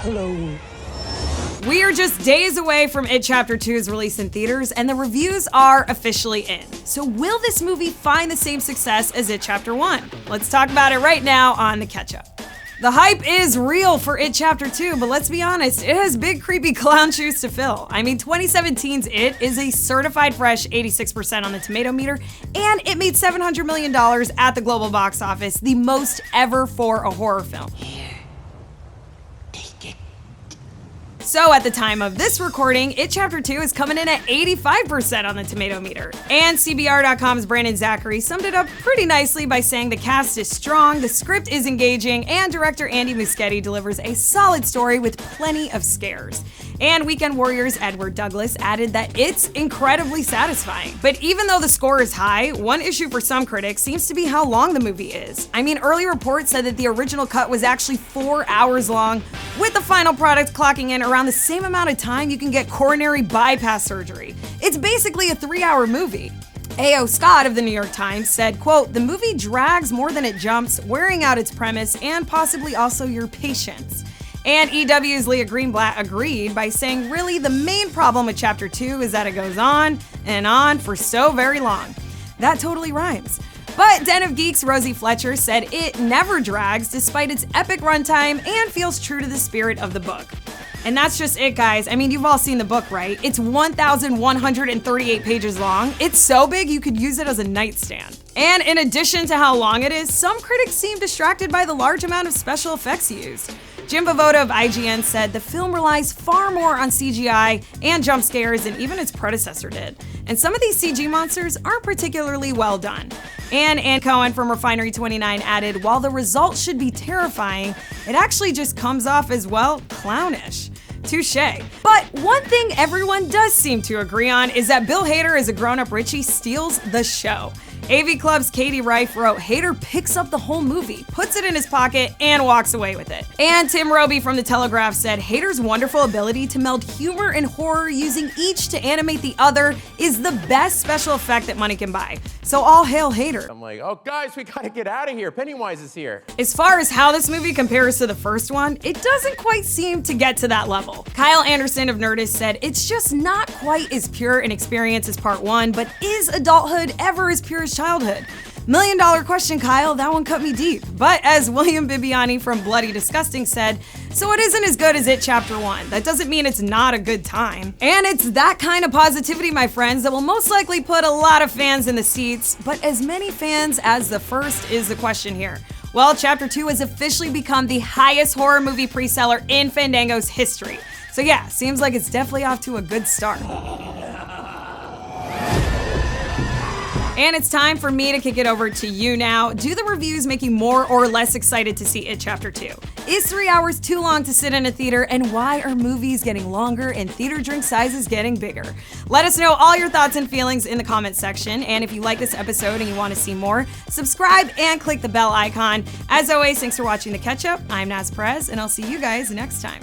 Hello. We are just days away from It Chapter 2's release in theaters, and the reviews are officially in. So will this movie find the same success as It Chapter 1? Let's talk about it right now on The Catch-Up. The hype is real for It Chapter 2, but let's be honest, it has big creepy clown shoes to fill. I mean, 2017's It is a certified fresh 86% on the Tomatometer, and it made $700 million at the global box office, the most ever for a horror film. So at the time of this recording, It Chapter 2 is coming in at 85% on the Tomatometer. And CBR.com's Brandon Zachary summed it up pretty nicely by saying the cast is strong, the script is engaging, and director Andy Muschietti delivers a solid story with plenty of scares. And Weekend Warrior's Edward Douglas added that it's incredibly satisfying. But even though the score is high, one issue for some critics seems to be how long the movie is. I mean, early reports said that the original cut was actually 4 hours long, with the final product clocking in around the same amount of time you can get coronary bypass surgery. It's basically a 3-hour movie. A.O. Scott of the New York Times said, quote, "The movie drags more than it jumps, wearing out its premise and possibly also your patience." And EW's Leah Greenblatt agreed by saying, really, the main problem with Chapter 2 is that it goes on and on for so very long. That totally rhymes. But Den of Geeks' Rosie Fletcher said it never drags despite its epic runtime and feels true to the spirit of the book. And that's just it, guys. I mean, you've all seen the book, right? It's 1,138 pages long. It's so big you could use it as a nightstand. And in addition to how long it is, some critics seem distracted by the large amount of special effects used. Jim Bavoda of IGN said the film relies far more on CGI and jump scares than even its predecessor did. And some of these CG monsters aren't particularly well done. And Ann Cohen from Refinery 29 added, while the result should be terrifying, it actually just comes off as, well, clownish. Touché. But one thing everyone does seem to agree on is that Bill Hader as a grown-up Richie steals the show. AV Club's Katie Reif wrote, Hader picks up the whole movie, puts it in his pocket, and walks away with it. And Tim Roby from The Telegraph said, Hader's wonderful ability to meld humor and horror using each to animate the other is the best special effect that money can buy. So all hail Hader. I'm like, oh guys, we gotta get out of here. Pennywise is here. As far as how this movie compares to the first one, it doesn't quite seem to get to that level. Kyle Anderson of Nerdist said, it's just not quite as pure an experience as part 1, but is adulthood ever as pure as childhood? $1 million question, Kyle. That one cut me deep. But as William Bibiani from Bloody Disgusting said, so it isn't as good as It Chapter 1. That doesn't mean it's not a good time. And it's that kind of positivity, my friends, that will most likely put a lot of fans in the seats, but as many fans as the first is the question here. Well, Chapter 2 has officially become the highest horror movie pre-seller in Fandango's history. So yeah, seems like it's definitely off to a good start. And it's time for me to kick it over to you now. Do the reviews make you more or less excited to see It Chapter 2? Is 3 hours too long to sit in a theater? And why are movies getting longer and theater drink sizes getting bigger? Let us know all your thoughts and feelings in the comments section. And if you like this episode and you want to see more, subscribe and click the bell icon. As always, thanks for watching The Catch-Up. I'm Naz Perez, and I'll see you guys next time.